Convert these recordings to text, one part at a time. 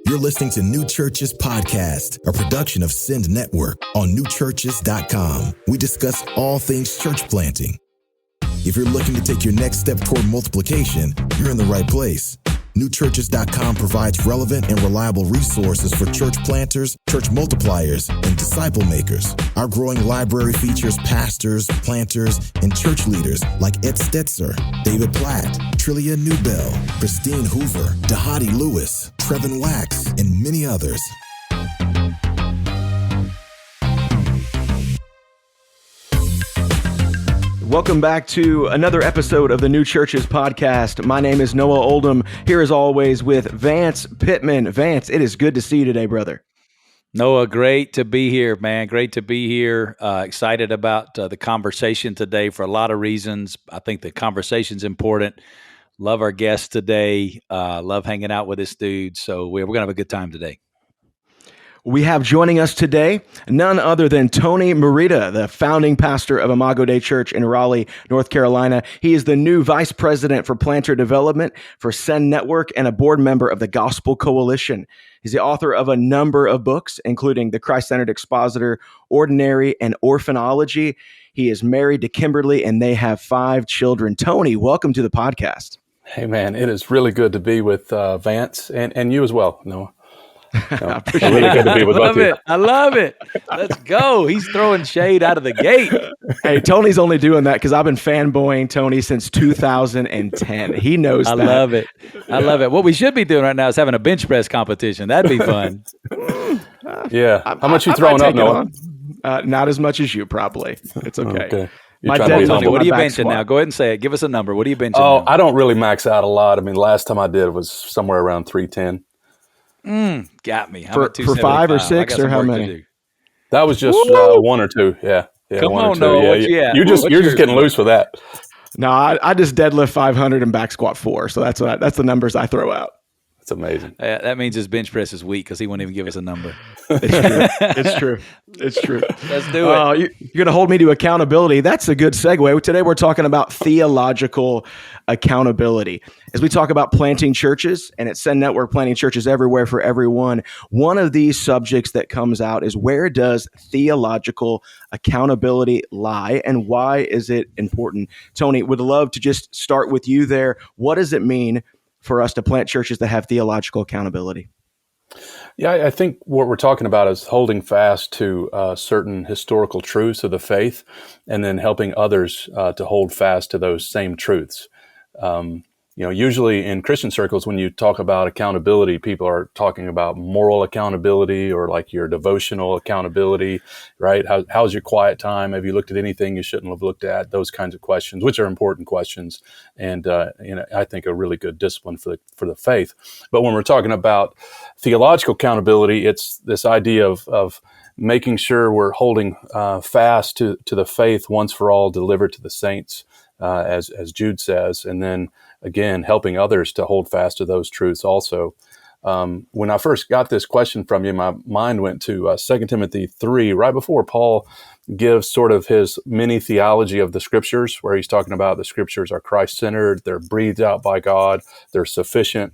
You're listening to New Churches Podcast, a production of Send Network on newchurches.com. We discuss all things church planting. If you're looking to take your next step toward multiplication, you're in the right place. Newchurches.com provides relevant and reliable resources for church planters, church multipliers, and disciple makers. Our growing library features pastors, planters, and church leaders like Ed Stetzer, David Platt, Trillia Newbell, Christine Hoover, Dahadi Lewis, Trevin Wax, and many others. Welcome back to another episode of the New Churches Podcast. My name is Noah Oldham, here as always with Vance Pitman. Vance, it is good to see you today, brother. Noah, great to be here, man. Great to be here. Excited about the conversation today for a lot of reasons. I think the conversation's important. Love our guest today. Love hanging out with this dude. So we're going to have a good time today. We have joining us today none other than Tony Merida, the founding pastor of Imago Dei Church in Raleigh, North Carolina. He is the new vice president for planter development for Send Network and a board member of the Gospel Coalition. He's the author of a number of books, including The Christ-Centered Expositor, Ordinary, and Orphanology. He is married to Kimberly, and they have 5 children. Tony, welcome to the podcast. Hey, man, it is really good to be with Vance and you as well, Noah. No, really good to be with both of you. I love it. Let's go. He's throwing shade out of the gate. Hey, Tony's only doing that because I've been fanboying Tony since 2010. He knows that. I love it. I love it. What we should be doing right now is having a bench press competition. That'd be fun. Yeah. How much you throwing up, Noah? Not as much as you, probably. It's okay. Okay. My deadlift, Tony, what are you my back benching squat. now? Go ahead and say it. Give us a number. What are you benching Oh, now? I don't really max out a lot. I mean, last time I did was somewhere around 310. Got me. I'm For at 275. 5 or I 6 got or some how work to many? do. That was just 1 or 2. Yeah. Come 1 or on, 2. Noah, Yeah, what you at? You're just What's getting loose for that. No, I just deadlift 500 and back squat 4. So that's the numbers I throw out. It's amazing. That means his bench press is weak because he won't even give us a number. It's true. It's true. Let's do it. You're going to hold me to accountability. That's a good segue. Today we're talking about theological accountability. As we talk about planting churches, and at Send Network, planting churches everywhere for everyone, one of these subjects that comes out is, where does theological accountability lie, and why is it important? Tony, would love to just start with you there. What does it mean for us to plant churches that have theological accountability? Yeah, I think what we're talking about is holding fast to certain historical truths of the faith, and then helping others to hold fast to those same truths. Usually in Christian circles, when you talk about accountability, people are talking about moral accountability or like your devotional accountability, right? How's your quiet time? Have you looked at anything you shouldn't have looked at? Those kinds of questions, which are important questions, and I think a really good discipline for the faith. But when we're talking about theological accountability, it's this idea of making sure we're holding fast to the faith once for all delivered to the saints, as Jude says, and then again, helping others to hold fast to those truths also. When I first got this question from you, my mind went to 2 Timothy 3, right before Paul gives sort of his mini theology of the Scriptures, where he's talking about the Scriptures are Christ-centered, they're breathed out by God, they're sufficient,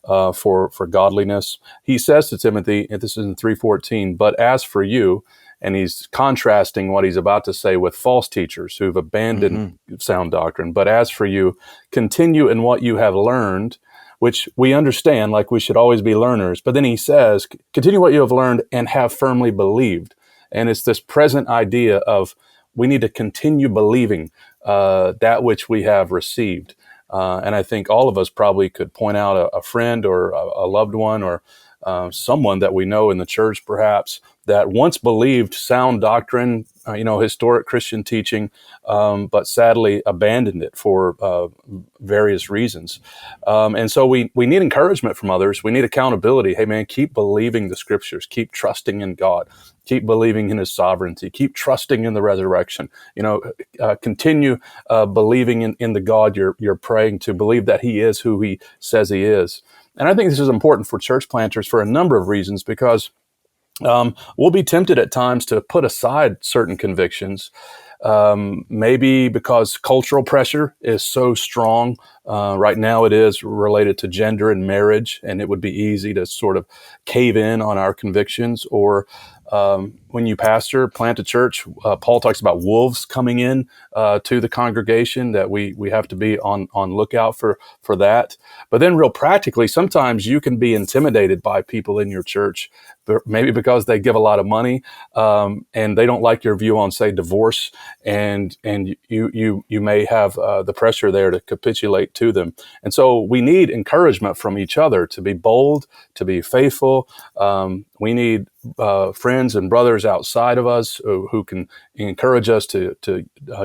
for godliness. He says to Timothy, and this is in 3:14, but as for you, and he's contrasting what he's about to say with false teachers who've abandoned sound doctrine. But as for you, continue in what you have learned, which we understand, like we should always be learners. But then he says, continue what you have learned and have firmly believed. And it's this present idea of we need to continue believing that which we have received. And I think all of us probably could point out a friend or a loved one or someone that we know in the church, perhaps, that once believed sound doctrine, historic Christian teaching, but sadly abandoned it for various reasons. And so we need encouragement from others. We need accountability. Hey, man, keep believing the Scriptures. Keep trusting in God. Keep believing in His sovereignty. Keep trusting in the resurrection. Continue believing in the God you're praying to. Believe that He is who He says He is. And I think this is important for church planters for a number of reasons, because we'll be tempted at times to put aside certain convictions Maybe because cultural pressure is so strong. Right now it is related to gender and marriage, and it would be easy to sort of cave in on our convictions. Or when you plant a church, Paul talks about wolves coming in to the congregation, that we have to be on lookout for that. But then real practically, sometimes you can be intimidated by people in your church, maybe because they give a lot of money, and they don't like your view on, say, divorce, and you may have the pressure there to capitulate to them. And so we need encouragement from each other to be bold, to be faithful. We need friends and brothers outside of us who can encourage us to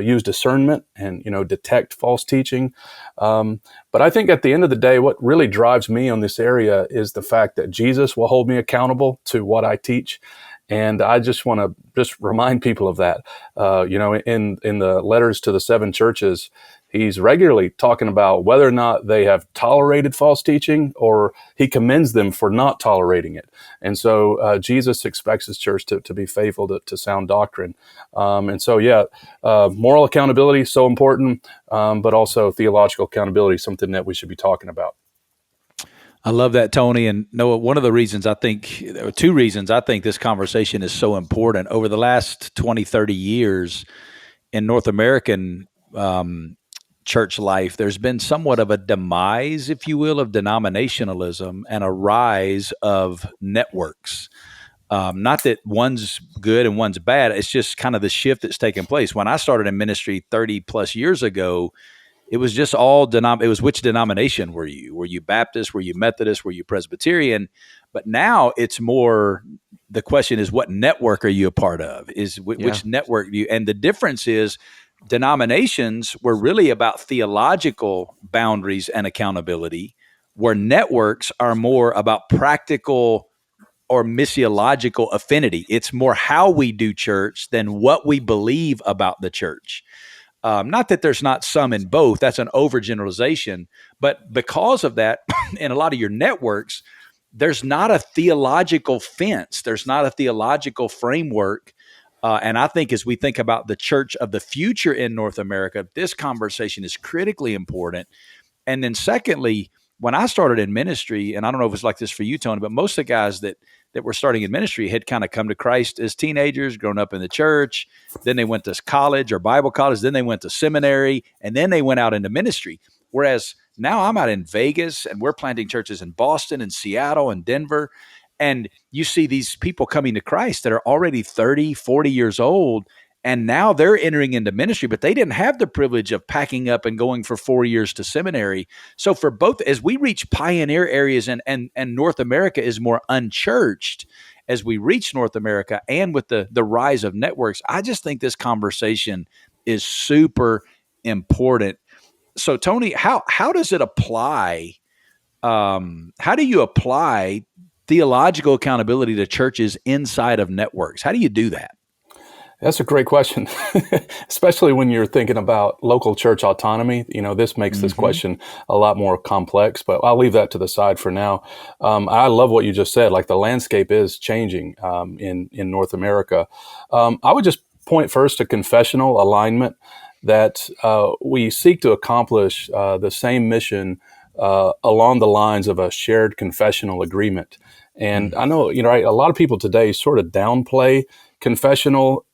use discernment and detect false teaching. But I think at the end of the day, what really drives me on this area is the fact that Jesus will hold me accountable to what I teach. And I just want to remind people of that. In the letters to the 7 churches, he's regularly talking about whether or not they have tolerated false teaching, or he commends them for not tolerating it. And so Jesus expects his church to be faithful to sound doctrine. Moral accountability is so important, but also theological accountability is something that we should be talking about. I love that, Tony. And Noah, one of the reasons or 2 reasons I think this conversation is so important. Over the last 20, 30 years in North American church life, there's been somewhat of a demise, if you will, of denominationalism and a rise of networks. Not that one's good and one's bad. It's just kind of the shift that's taken place. When I started in ministry 30 plus years ago, it was just it was which denomination were you? Were you Baptist? Were you Methodist? Were you Presbyterian? But now it's more, the question is, what network are you a part of? Which network do you, and the difference is denominations were really about theological boundaries and accountability, where networks are more about practical or missiological affinity. It's more how we do church than what we believe about the church. Not that there's not some in both, that's an overgeneralization, but because of that, in a lot of your networks, there's not a theological fence, there's not a theological framework. And I think as we think about the church of the future in North America, this conversation is critically important. And then secondly, when I started in ministry, and I don't know if it's like this for you, Tony, but most of the guys that were starting in ministry had kind of come to Christ as teenagers, grown up in the church. Then they went to college or Bible college. Then they went to seminary, and then they went out into ministry. Whereas now I'm out in Vegas, and we're planting churches in Boston and Seattle and Denver. And you see these people coming to Christ that are already 30, 40 years old, and now they're entering into ministry, but they didn't have the privilege of packing up and going for 4 years to seminary. So for both, as we reach pioneer areas and North America is more unchurched, as we reach North America and with the rise of networks, I just think this conversation is super important. So Tony, how does it apply? How do you apply theological accountability to churches inside of networks? How do you do that? That's a great question, especially when you're thinking about local church autonomy. This makes this question a lot more complex, but I'll leave that to the side for now. I love what you just said. Like, the landscape is changing in North America. I would just point first to confessional alignment, that we seek to accomplish the same mission along the lines of a shared confessional agreement. And I know, a lot of people today sort of downplay confessional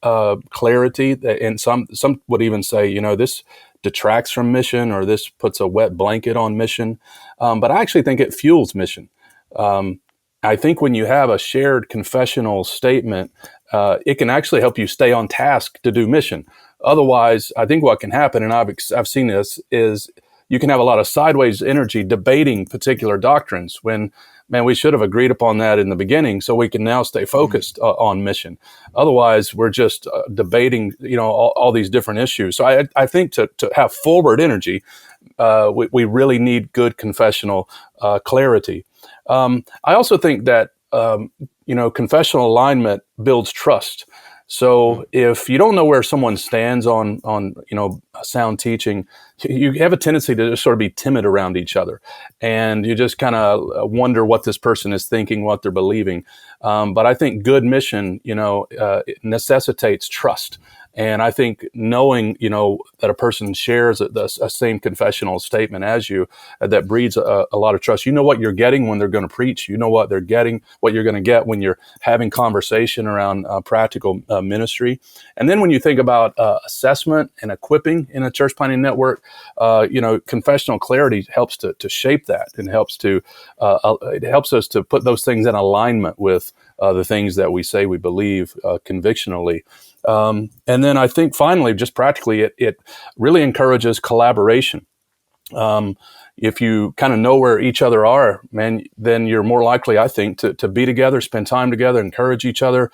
clarity, and some would even say, this detracts from mission, or this puts a wet blanket on mission. But I actually think it fuels mission. I think when you have a shared confessional statement, it can actually help you stay on task to do mission. Otherwise, I think what can happen, and I've seen this, is you can have a lot of sideways energy debating particular doctrines when, man, we should have agreed upon that in the beginning, so we can now stay focused on mission. Otherwise, we're just debating, all these different issues. So I think to have forward energy, we really need good confessional clarity. I also think that confessional alignment builds trust. So if you don't know where someone stands on sound teaching, you have a tendency to just sort of be timid around each other, and you just kind of wonder what this person is thinking, what they're believing. But I think good mission, it necessitates trust. And I think knowing, that a person shares a same confessional statement as you, that breeds a lot of trust. You know what you're getting when they're going to preach. You know what they're getting, what you're going to get when you're having conversation around practical ministry. And then when you think about assessment and equipping in a church planting network, confessional clarity helps to shape that, and it helps us to put those things in alignment with the things that we say we believe convictionally. And then I think finally, just practically, it really encourages collaboration. If you kind of know where each other are, man, then you're more likely, I think, to be together, spend time together, encourage each other,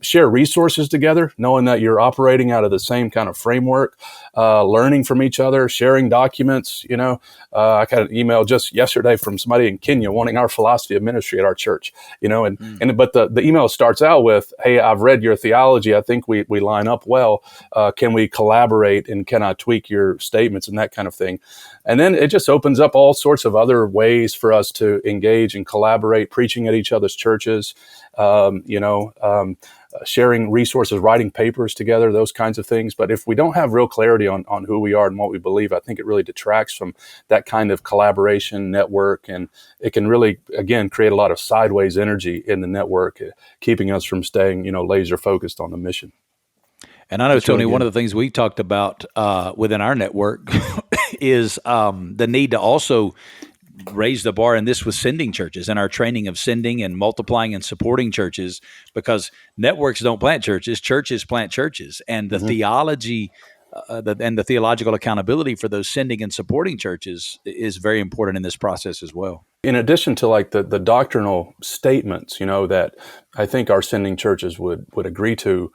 share resources together, knowing that you're operating out of the same kind of framework, learning from each other, sharing documents. I got an email just yesterday from somebody in Kenya wanting our philosophy of ministry at our church. But the email starts out with, "Hey, I've read your theology. I think we line up well. Can we collaborate, and can I tweak your statements," and that kind of thing. And then it just opens up all sorts of other ways for us to engage and collaborate, preaching at each other's churches, sharing resources, writing papers together, those kinds of things. But if we don't have real clarity on who we are and what we believe, I think it really detracts from that kind of collaboration network. And it can really, again, create a lot of sideways energy in the network, keeping us from staying, laser focused on the mission. And I know, Tony, one of the things we talked about within our network is the need to also raise the bar in this with sending churches and our training of sending and multiplying and supporting churches, because networks don't plant churches plant churches. And the theology and the theological accountability for those sending and supporting churches is very important in this process as well. In addition to like the doctrinal statements, that I think our sending churches would agree to,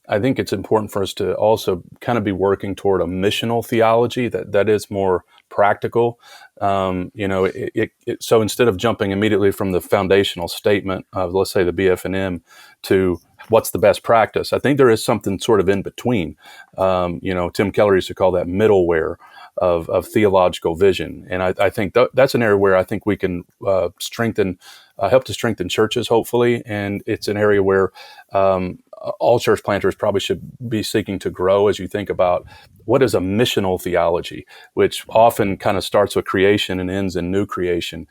I think it's important for us to also kind of be working toward a missional theology that is more practical. So instead of jumping immediately from the foundational statement of, let's say, the BF&M to what's the best practice, I think there is something sort of in between. Tim Keller used to call that middleware of theological vision. And I think that's an area where I think we can help to strengthen churches, hopefully. And it's an area where all church planters probably should be seeking to grow as you think about what is a missional theology, which often kind of starts with creation and ends in new creation,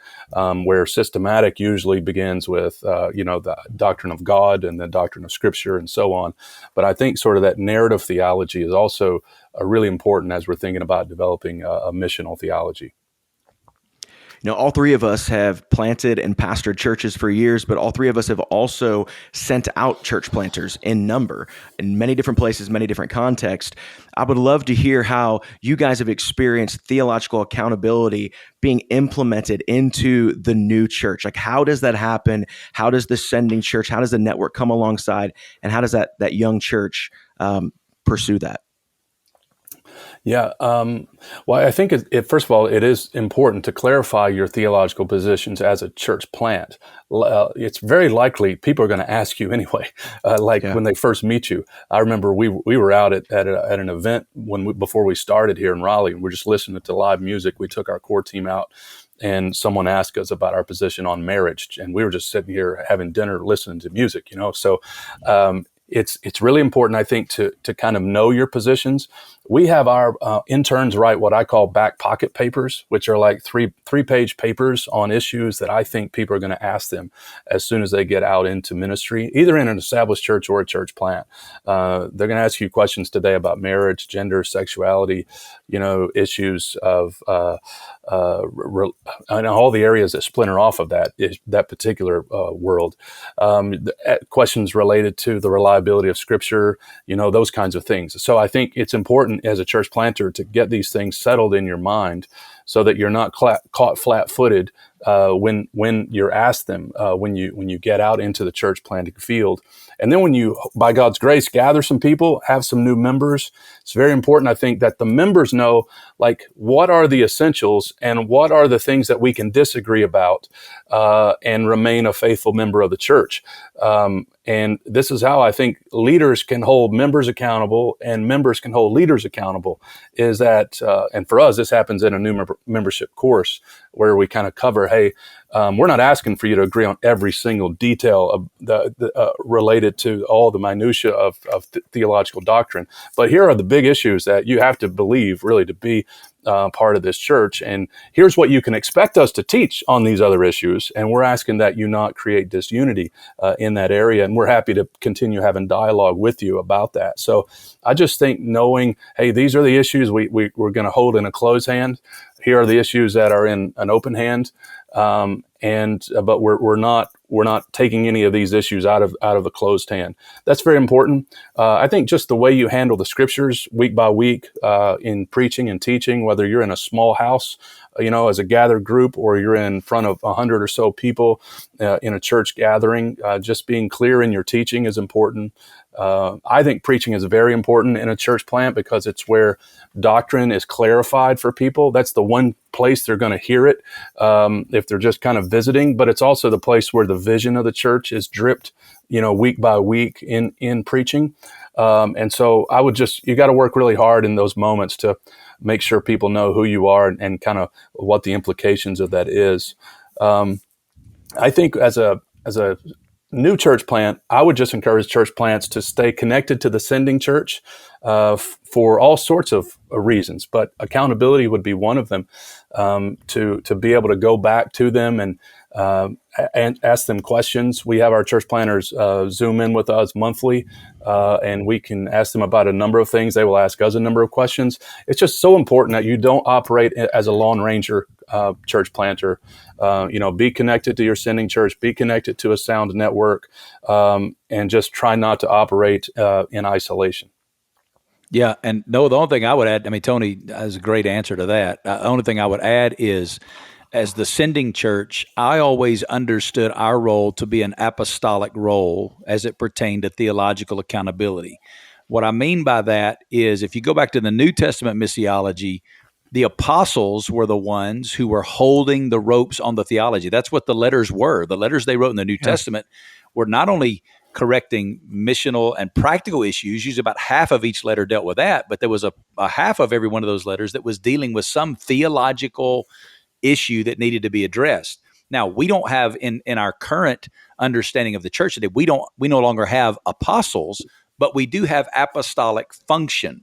where systematic usually begins with, the doctrine of God and the doctrine of Scripture and so on. But I think sort of that narrative theology is also really important as we're thinking about developing a missional theology. All three of us have planted and pastored churches for years, but all three of us have also sent out church planters in number in many different places, many different contexts. I would love to hear how you guys have experienced theological accountability being implemented into the new church. Like, how does that happen? How does the sending church, how does the network come alongside? And how does that young church pursue that? Yeah. Well, I think first of all, it is important to clarify your theological positions as a church plant. It's very likely people are going to ask you anyway, when they first meet you. I remember we were out at an event before we started here in Raleigh, and we're just listening to live music. We took our core team out, and someone asked us about our position on marriage, and we were just sitting here having dinner, listening to music. So it's really important, I think, to kind of know your positions. We have our interns write what I call back pocket papers, which are like three-page papers on issues that I think people are going to ask them as soon as they get out into ministry, either in an established church or a church plant. They're going to ask you questions today about marriage, gender, sexuality, issues of and all the areas that splinter off of that particular world. Questions related to the reliability of Scripture, those kinds of things. So I think it's important as a church planter to get these things settled in your mind so that you're not caught flat-footed when you're asked them, when you get out into the church planting field. And then when you, by God's grace, gather some people, have some new members, it's very important, I think, that the members know, what are the essentials and what are the things that we can disagree about and remain a faithful member of the church. And this is how I think leaders can hold members accountable and members can hold leaders accountable, is that, and for us, this happens in a new membership course where we kind of cover, hey, we're not asking for you to agree on every single detail of the related to all the minutia of theological doctrine, but here are the big issues that you have to believe really to be part of this church, and here's what you can expect us to teach on these other issues, and we're asking that you not create disunity in that area, and we're happy to continue having dialogue with you about that. So I just think knowing, hey, these are the issues we're going to hold in a closed hand. Here are the issues that are in an open hand, but we're not taking any of these issues out of a closed hand. That's very important. I think just the way you handle the scriptures week by week in preaching and teaching, whether you're in a small house, as a gathered group, or you're in front of 100 or so people in a church gathering, just being clear in your teaching is important. I think preaching is very important in a church plant because it's where doctrine is clarified for people. That's the one place they're going to hear it if they're just kind of visiting, but it's also the place where the vision of the church is dripped, week by week in preaching. And so you got to work really hard in those moments to make sure people know who you are and kind of what the implications of that is. I think as a new church plant, I would just encourage church plants to stay connected to the sending church for all sorts of reasons, but accountability would be one of them, to be able to go back to them and ask them questions. We have our church planters Zoom in with us monthly, and we can ask them about a number of things. They will ask us a number of questions. It's just so important that you don't operate as a Lone Ranger church planter. Be connected to your sending church, be connected to a sound network, and just try not to operate in isolation. Yeah, and no, the only thing I would add, Tony has a great answer to that. The only thing I would add is, as the sending church, I always understood our role to be an apostolic role as it pertained to theological accountability. What I mean by that is, if you go back to the New Testament missiology, the apostles were the ones who were holding the ropes on the theology. That's what the letters were. The letters they wrote in the New Testament were not only correcting missional and practical issues. Usually about half of each letter dealt with that, but there was a half of every one of those letters that was dealing with some theological issue that needed to be addressed. Now, we don't have in our current understanding of the church today, we no longer have apostles, but we do have apostolic function.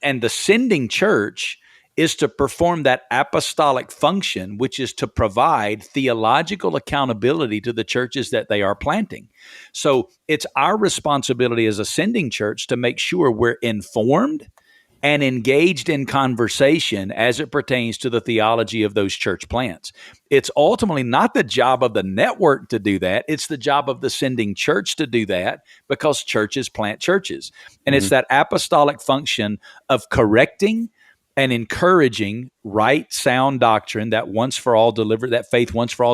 And the sending church is to perform that apostolic function, which is to provide theological accountability to the churches that they are planting. So it's our responsibility as a sending church to make sure we're informed and engaged in conversation as it pertains to the theology of those church plants. It's ultimately not the job of the network to do that. It's the job of the sending church to do that, because churches plant churches. And it's that apostolic function of correcting and encouraging right, sound doctrine that faith once for all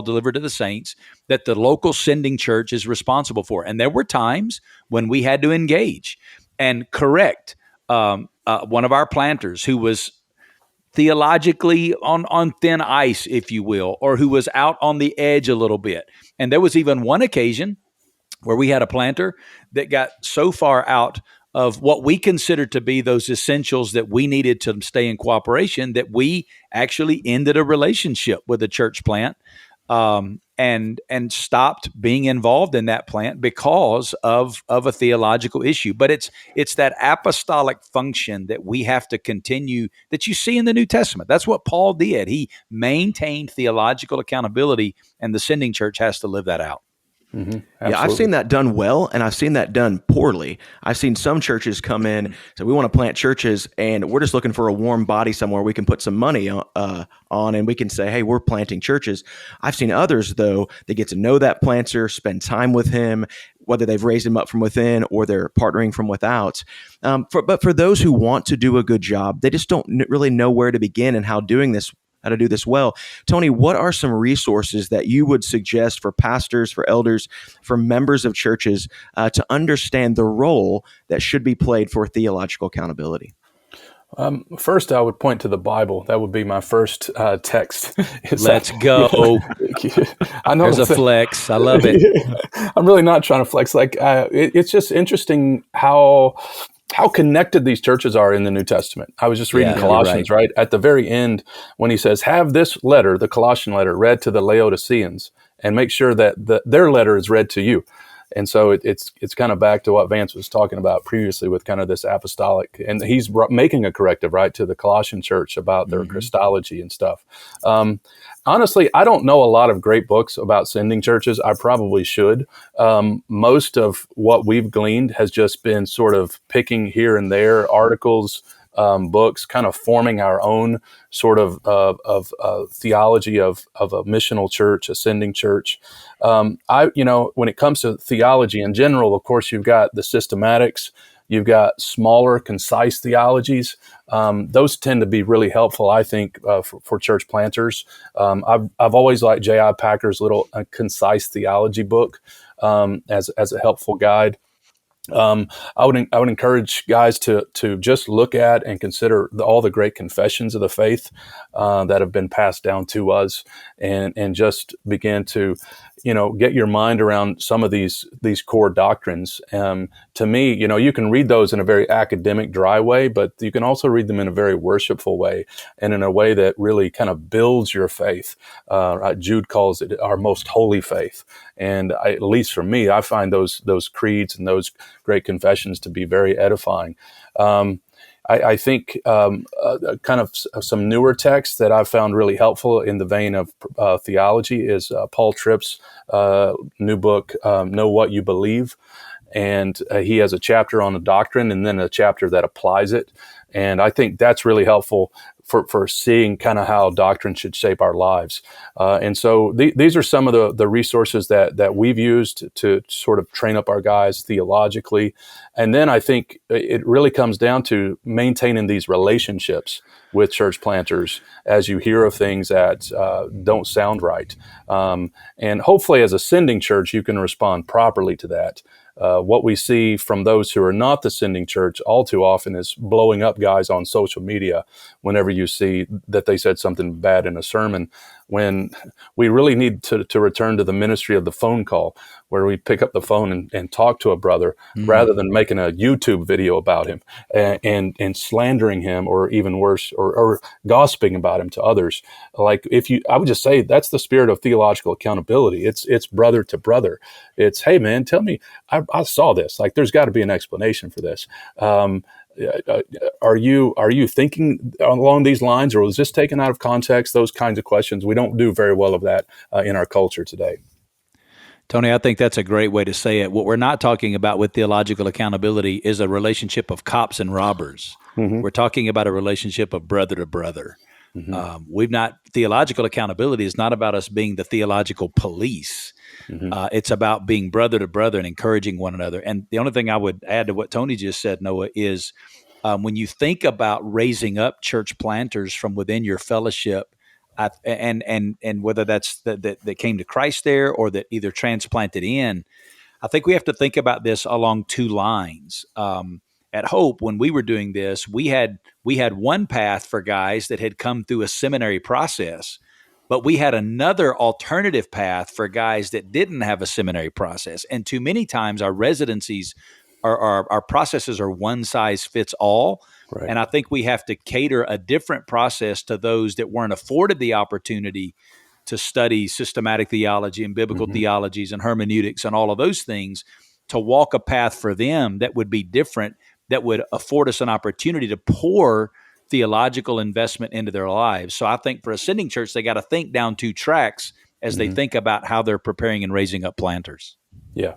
delivered to the saints, that the local sending church is responsible for. And there were times when we had to engage and correct one of our planters who was theologically on thin ice, if you will, or who was out on the edge a little bit. And there was even one occasion where we had a planter that got so far out of what we considered to be those essentials that we needed to stay in cooperation that we actually ended a relationship with the church plant, and stopped being involved in that plant because of a theological issue. But it's that apostolic function that we have to continue, that you see in the New Testament. That's what Paul did. He maintained theological accountability, and the sending church has to live that out. Mm-hmm. Yeah, I've seen that done well, and I've seen that done poorly. I've seen some churches come in, so we want to plant churches, and we're just looking for a warm body somewhere we can put some money on, and we can say, hey, we're planting churches. I've seen others, though, that get to know that planter, spend time with him, whether they've raised him up from within or they're partnering from without. But for those who want to do a good job, they just don't really know where to begin and how to do this well. Tony, what are some resources that you would suggest for pastors, for elders, for members of churches to understand the role that should be played for theological accountability? First, I would point to the Bible. That would be my first text. Let's go. I know there's a flex. I love it. I'm really not trying to flex. It's just interesting how how connected these churches are in the New Testament. I was just reading Colossians, right? At the very end, when he says, have this letter, the Colossian letter, read to the Laodiceans, and make sure that their letter is read to you. And so it's kind of back to what Vance was talking about previously with kind of this apostolic, and he's making a corrective, right, to the Colossian church about their Christology and stuff. Honestly, I don't know a lot of great books about sending churches. I probably should. Most of what we've gleaned has just been sort of picking here and there articles, books, kind of forming our own sort of theology of a missional church, a sending church. When it comes to theology in general, of course, you've got the systematics, you've got smaller, concise theologies. Those tend to be really helpful, I think, for church planters. I've always liked J.I. Packer's little concise theology book as a helpful guide. I would encourage guys to just look at and consider all the great confessions of the faith that have been passed down to us, and just begin to get your mind around some of these core doctrines. To me, you can read those in a very academic, dry way, but you can also read them in a very worshipful way, and in a way that really kind of builds your faith. Jude calls it our most holy faith. And at least for me, I find those creeds and those great confessions to be very edifying. I think kind of some newer texts that I've found really helpful in the vein of theology is Paul Tripp's new book, Know What You Believe. And he has a chapter on a doctrine and then a chapter that applies it. And I think that's really helpful for seeing kind of how doctrine should shape our lives. And so these are some of the resources that we've used to sort of train up our guys theologically. And then I think it really comes down to maintaining these relationships with church planters as you hear of things that don't sound right. And hopefully as a sending church, you can respond properly to that. What we see from those who are not the sending church all too often is blowing up guys on social media whenever you see that they said something bad in a sermon, when we really need to return to the ministry of the phone call, where we pick up the phone and talk to a brother rather than making a YouTube video about him and slandering him, or even worse, or gossiping about him to others. I would just say that's the spirit of theological accountability. It's brother to brother. It's, hey man, tell me, I saw this. Like, there's got to be an explanation for this. Are you thinking along these lines, or was this taken out of context? Those kinds of questions. We don't do very well of that in our culture today. Tony, I think that's a great way to say it. What we're not talking about with theological accountability is a relationship of cops and robbers. Mm-hmm. We're talking about a relationship of brother to brother. Mm-hmm. Theological accountability is not about us being the theological police. Mm-hmm. It's about being brother to brother and encouraging one another. And the only thing I would add to what Tony just said, Noah, is when you think about raising up church planters from within your fellowship, and whether that's that came to Christ there or that either transplanted in, I think we have to think about this along two lines. At Hope, when we were doing this, we had one path for guys that had come through a seminary process, but we had another alternative path for guys that didn't have a seminary process. And too many times our residencies, our processes are one size fits all. Right. And I think we have to cater a different process to those that weren't afforded the opportunity to study systematic theology and biblical theologies and hermeneutics and all of those things, to walk a path for them that would be different, that would afford us an opportunity to pour theological investment into their lives. So I think for a sending church, they got to think down two tracks as they think about how they're preparing and raising up planters. Yeah.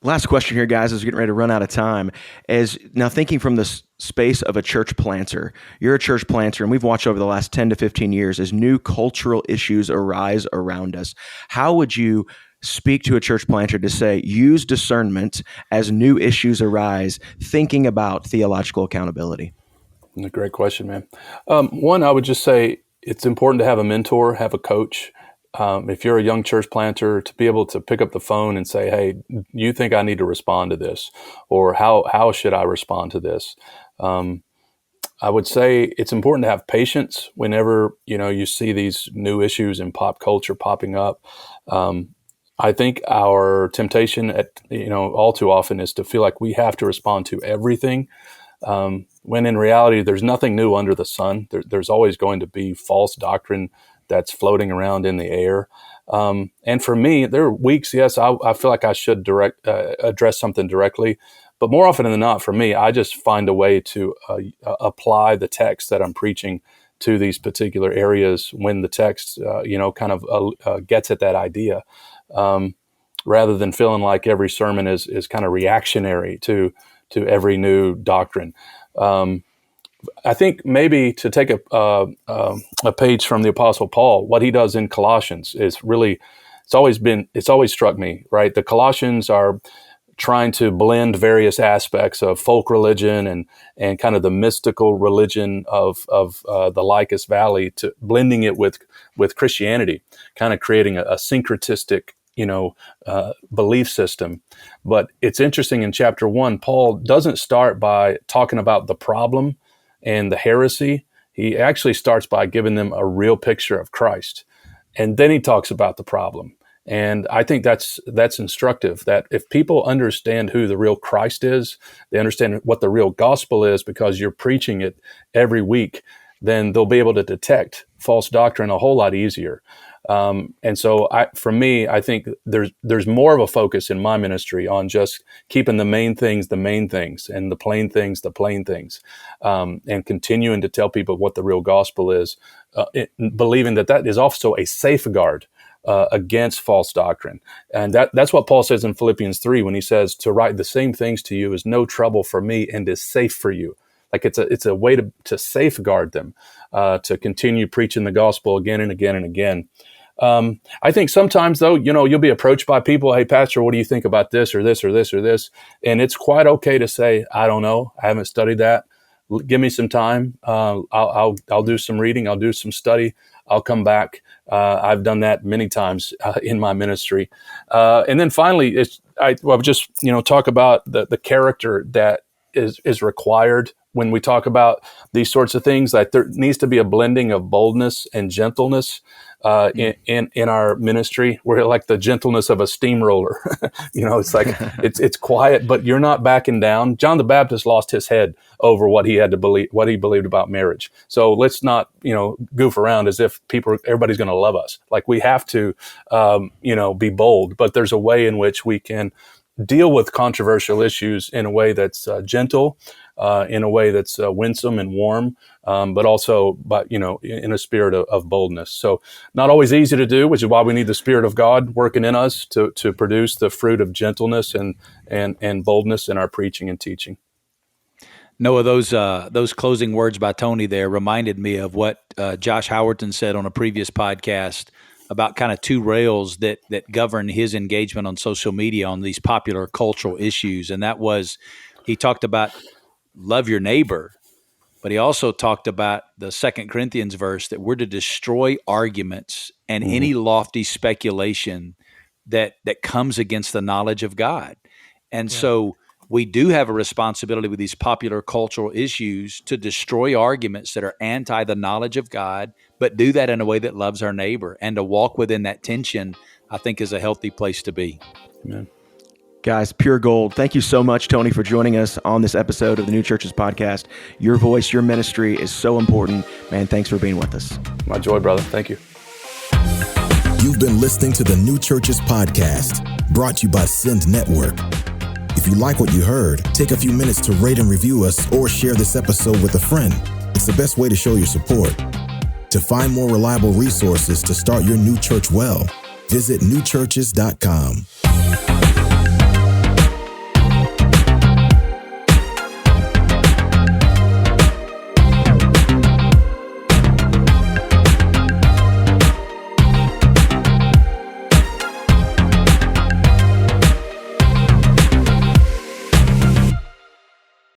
Last question here, guys, as we're getting ready to run out of time, is now thinking from the space of a church planter. You're a church planter, and we've watched over the last 10 to 15 years as new cultural issues arise around us. How would you speak to a church planter to say, use discernment as new issues arise, thinking about theological accountability? A great question, man. One, I would just say it's important to have a mentor, have a coach. If you're a young church planter, to be able to pick up the phone and say, hey, you think I need to respond to this? Or how should I respond to this? I would say it's important to have patience whenever, you see these new issues in pop culture popping up. I think our temptation all too often is to feel like we have to respond to everything, when in reality, there's nothing new under the sun. There's always going to be false doctrine that's floating around in the air. And for me, there are weeks, yes, I feel like I should address something directly. But more often than not, for me, I just find a way to apply the text that I'm preaching to these particular areas when the text, gets at that idea, rather than feeling like every sermon is kind of reactionary to every new doctrine. I think maybe to take a page from the Apostle Paul, what he does in Colossians is really, it's always struck me, right? The Colossians are trying to blend various aspects of folk religion and kind of the mystical religion of the Lycus Valley, to blending it with Christianity, kind of creating a syncretistic belief system. But it's interesting, in chapter 1, Paul doesn't start by talking about the problem and the heresy. He actually starts by giving them a real picture of Christ. And then he talks about the problem. And I think that's instructive, that if people understand who the real Christ is, they understand what the real gospel is because you're preaching it every week, then they'll be able to detect false doctrine a whole lot easier. And so for me, I think there's more of a focus in my ministry on just keeping the main things, and the plain things, and continuing to tell people what the real gospel is, believing that is also a safeguard against false doctrine. And that's what Paul says in Philippians 3, when he says, to write the same things to you is no trouble for me and is safe for you. Like it's a way to safeguard them, to continue preaching the gospel again and again and again. I think sometimes, though, you'll be approached by people, hey, Pastor, what do you think about this or this or this or this? And it's quite okay to say, I don't know. I haven't studied that. Give me some time. I'll do some reading. I'll do some study. I'll come back. I've done that many times in my ministry. And then finally, I'll just talk about the character that is required when we talk about these sorts of things. Like, there needs to be a blending of boldness and gentleness in our ministry. We're like the gentleness of a steamroller. It's like it's quiet, but you're not backing down. John the Baptist lost his head over what he had to believe, what he believed about marriage. So let's not goof around as if everybody's going to love us. Like, we have to be bold, but there's a way in which we can deal with controversial issues in a way that's gentle, in a way that's winsome and warm, but also, in a spirit of boldness. So not always easy to do, which is why we need the Spirit of God working in us to produce the fruit of gentleness and boldness in our preaching and teaching. Noah, those closing words by Tony there reminded me of what Josh Howerton said on a previous podcast about kind of two rails that govern his engagement on social media on these popular cultural issues. And that was, he talked about love your neighbor, but he also talked about the 2 Corinthians verse that we're to destroy arguments and any lofty speculation that comes against the knowledge of God. And so we do have a responsibility with these popular cultural issues to destroy arguments that are anti the knowledge of God, but do that in a way that loves our neighbor. And to walk within that tension, I think, is a healthy place to be. Amen. Guys, pure gold. Thank you so much, Tony, for joining us on this episode of the New Churches Podcast. Your voice, your ministry is so important. Man, thanks for being with us. My joy, brother. Thank you. You've been listening to the New Churches Podcast, brought to you by Send Network. If you like what you heard, take a few minutes to rate and review us or share this episode with a friend. It's the best way to show your support. To find more reliable resources to start your new church well, visit newchurches.com.